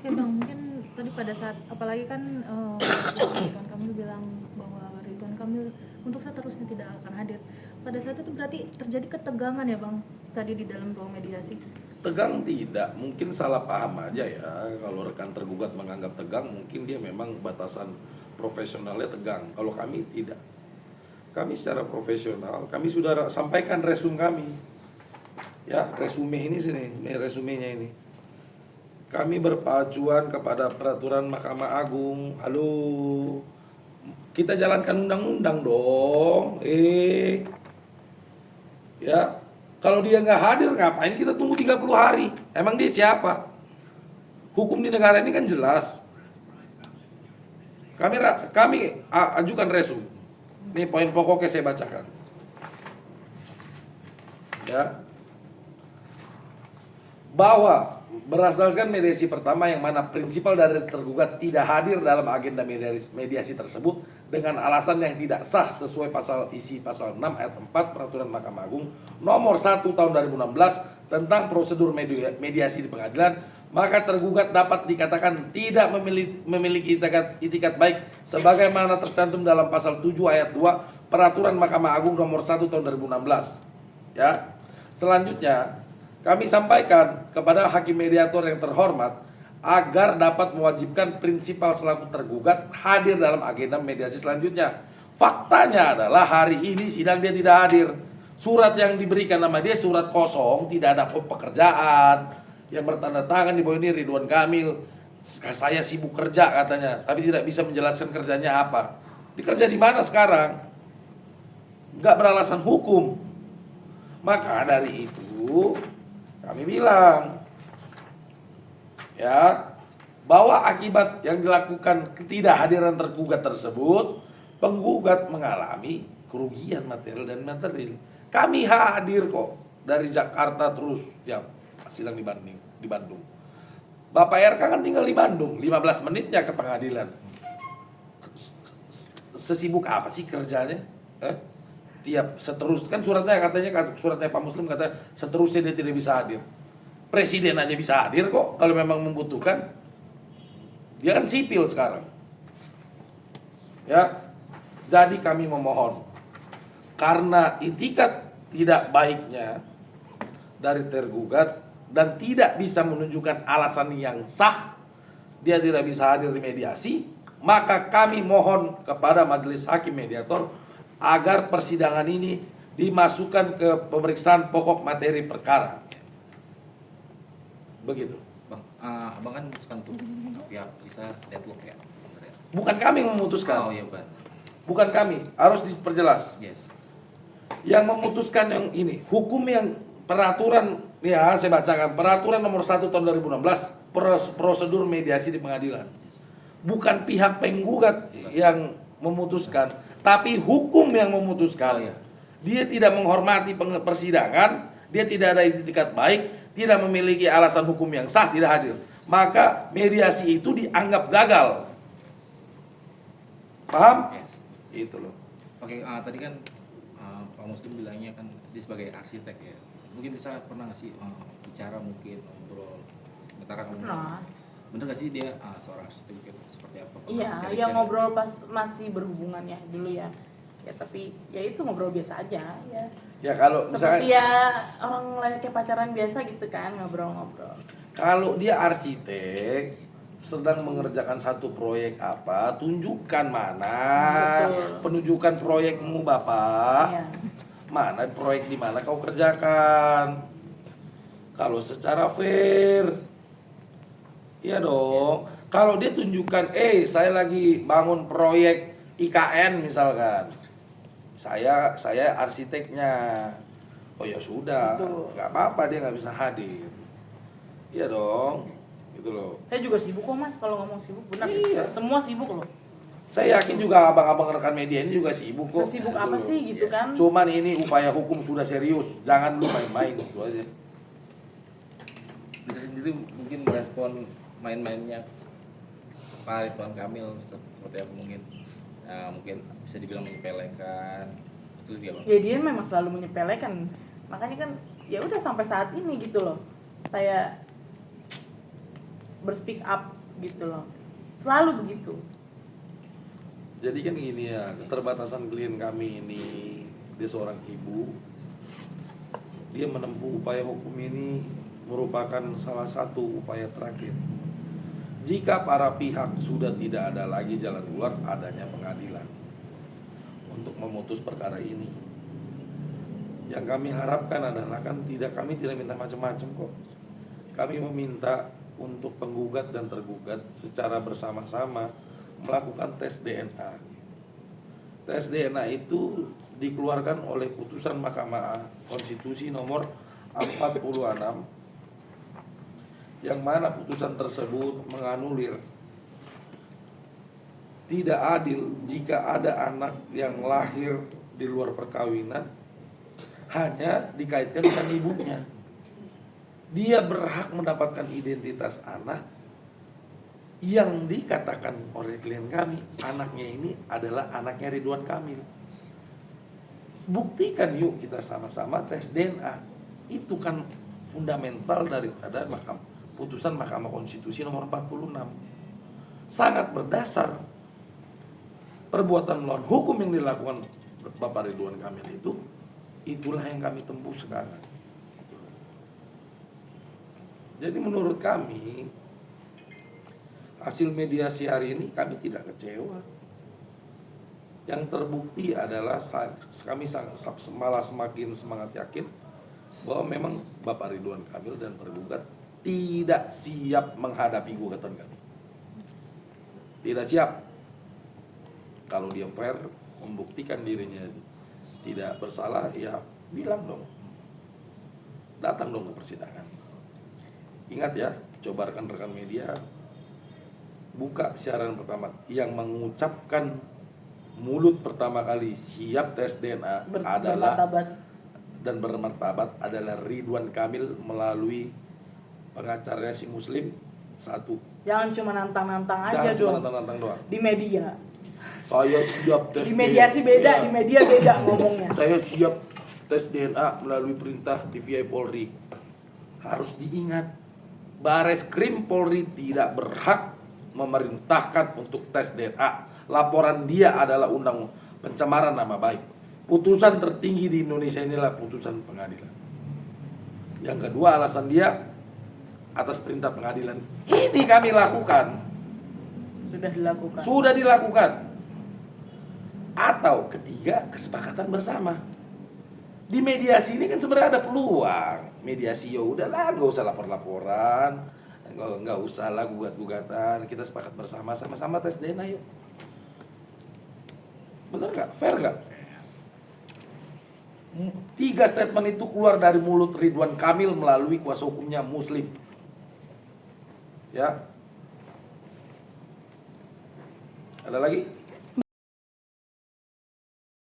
Oke Bang, mungkin tadi pada saat apalagi kan Ridwan Kamil bilang bahwa Ridwan Kamil untuk seterusnya tidak akan hadir. Pada saat itu berarti terjadi ketegangan ya Bang tadi di dalam ruang mediasi. Tegang tidak, mungkin salah paham aja ya. Kalau rekan tergugat menganggap tegang, mungkin dia memang batasan profesionalnya tegang. Kalau kami tidak. Kami secara profesional, kami sudah sampaikan resume kami. Ya, resume ini sini, ini resumenya ini. Kami berpacuan kepada peraturan Mahkamah Agung. Halo, kita jalankan undang-undang dong. Ya, kalau dia nggak hadir ngapain kita tunggu 30 hari? Emang dia siapa? Hukum di negara ini kan jelas. Kami ajukan resu. Ini poin pokoknya saya bacakan. Ya. Bahwa berdasarkan mediasi pertama yang mana prinsipal dari tergugat tidak hadir dalam agenda mediasi tersebut dengan alasan yang tidak sah sesuai isi pasal 6 ayat 4 Peraturan Mahkamah Agung nomor 1 tahun 2016 tentang prosedur mediasi di pengadilan, maka tergugat dapat dikatakan tidak memiliki itikat baik sebagaimana tercantum dalam pasal 7 ayat 2 Peraturan Mahkamah Agung nomor 1 tahun 2016. Ya. Selanjutnya, kami sampaikan kepada hakim mediator yang terhormat agar dapat mewajibkan prinsipal selaku tergugat hadir dalam agenda mediasi selanjutnya. Faktanya adalah hari ini sidang dia tidak hadir. Surat yang diberikan nama dia surat kosong, tidak ada pekerjaan. Yang bertanda tangan di bawah ini Ridwan Kamil. Saya sibuk kerja katanya, tapi tidak bisa menjelaskan kerjanya apa. Dikerja di mana sekarang? Nggak beralasan hukum. Maka dari itu kami bilang ya bahwa akibat yang dilakukan ketidakhadiran tergugat tersebut, penggugat mengalami kerugian material dan material. Kami hadir kok dari Jakarta terus tiap sidang di Bandung. Bapak RK kan tinggal di Bandung, 15 menitnya ke pengadilan. Sesibuk apa sih kerjanya? Tiap kan suratnya Pak Muslim kata seterusnya dia tidak bisa hadir. Presiden aja bisa hadir kok kalau memang membutuhkan. Dia kan sipil sekarang. Ya. Jadi kami memohon karena itikat tidak baiknya dari tergugat dan tidak bisa menunjukkan alasan yang sah dia tidak bisa hadir di mediasi, maka kami mohon kepada majelis hakim mediator agar persidangan ini dimasukkan ke pemeriksaan pokok materi perkara. Begitu. Bang, abang kan memutuskan untuk pihak bisa deadlock ya? Bukan kami memutuskan. Oh iya bukan. Bukan kami, harus diperjelas. Yes. Yang memutuskan yang ini, hukum yang peraturan, ya saya bacakan, peraturan nomor 1 tahun 2016, prosedur mediasi di pengadilan. Bukan pihak penggugat yang memutuskan, tapi hukum yang memutuskan. Oh, iya. Dia tidak menghormati persidangan, dia tidak ada itikat baik, tidak memiliki alasan hukum yang sah, tidak hadir. Maka mediasi itu dianggap gagal. Paham? Yes. Itu loh. Oke, tadi kan Pak Muslim bilangnya kan dia sebagai arsitek ya. Mungkin bisa pernah nggak sih bicara mungkin ngobrol sementara kamu. Nah. Bener gak sih dia seorang arsitek mungkin seperti apa? Iya, ya ngobrol pas masih berhubungan ya dulu ya. Ya tapi ya itu ngobrol biasa aja ya. Ya kalau Seperti misalnya ya orang layaknya pacaran biasa gitu kan, ngobrol-ngobrol. kalau dia arsitek sedang mengerjakan satu proyek apa, tunjukkan mana Betul. penunjukan proyekmu Bapak. Iya. Mana proyek di mana kau kerjakan. Kalau secara fair, iya dong. Kalau dia tunjukkan, saya lagi bangun proyek IKN misalkan. Saya arsiteknya. Oh ya sudah, Betul. nggak apa-apa dia nggak bisa hadir. Iya dong, gitu loh. Saya juga sibuk kok Mas kalau ngomong sibuk, benar. Iya. Semua sibuk loh. Saya yakin juga abang-abang rekan media ini juga sibuk kok. Sesibuk Gitu apa loh. sih gitu kan? Cuman ini upaya hukum sudah serius, jangan lu main-main gitu aja. bisa sendiri mungkin merespon main-mainnya Pak Ridwan Kamil seperti apa mungkin mungkin bisa dibilang menyepelekan betul dia Bang? Ya dia memang selalu menyepelekan. Makanya kan ya udah sampai saat ini gitu loh. Saya berspeak up gitu loh. Selalu begitu. Jadi kan gini ya, keterbatasan klien kami ini, dia seorang ibu, dia menempuh upaya hukum ini merupakan salah satu upaya terakhir. Jika para pihak sudah tidak ada lagi jalan keluar, adanya pengadilan untuk memutus perkara ini. Yang kami harapkan adalah kami tidak minta macam-macam kok. Kami meminta untuk penggugat dan tergugat secara bersama-sama melakukan tes DNA. Tes DNA itu dikeluarkan oleh putusan Mahkamah Konstitusi nomor 46, yang mana putusan tersebut menganulir tidak adil jika ada anak yang lahir di luar perkawinan hanya dikaitkan dengan ibunya. Dia berhak mendapatkan identitas anak yang dikatakan oleh klien kami, anaknya ini adalah anaknya Ridwan Kamil. Buktikan yuk kita sama-sama tes DNA. Itu kan fundamental daripada putusan Mahkamah Konstitusi nomor 46. Sangat berdasar. Perbuatan melawan hukum yang dilakukan Bapak Ridwan Kamil itu, itulah yang kami tempuh sekarang. Jadi menurut kami, hasil mediasi hari ini kami tidak kecewa. Yang terbukti adalah kami malah semakin semangat yakin bahwa memang Bapak Ridwan Kamil dan tergugat tidak siap menghadapi gugatan kami. Tidak siap. Kalau dia fair, membuktikan dirinya tidak bersalah, ya bilang dong. Datang dong ke persidangan. Ingat ya, coba rekan-rekan media buka siaran pertama yang mengucapkan mulut pertama kali siap tes DNA adalah dan bermartabat adalah Ridwan Kamil melalui pengacaranya si Muslim satu. Jangan cuma nantang-nantang aja Jangan dong. cuma nantang-nantang doang. Di media. Saya siap tes Di mediasi beda, DNA. di media beda ngomongnya. Saya siap tes DNA melalui perintah DVI Polri. Harus diingat, Bareskrim Polri tidak berhak memerintahkan untuk tes DNA. Laporan dia adalah undang pencemaran nama baik. Putusan tertinggi di Indonesia inilah putusan pengadilan. Yang kedua, alasan dia atas perintah pengadilan. Ini kami lakukan. Sudah dilakukan. Atau ketiga, kesepakatan bersama. Di mediasi ini kan sebenarnya ada peluang. Mediasi ya udahlah, nggak usah lapor-laporan, nggak usah lah gugat-gugatan. Kita sepakat bersama, sama-sama tes DNA yuk. Bener nggak? Fair nggak? 3 statement itu keluar dari mulut Ridwan Kamil melalui kuasa hukumnya Muslim. Ya. Ada lagi?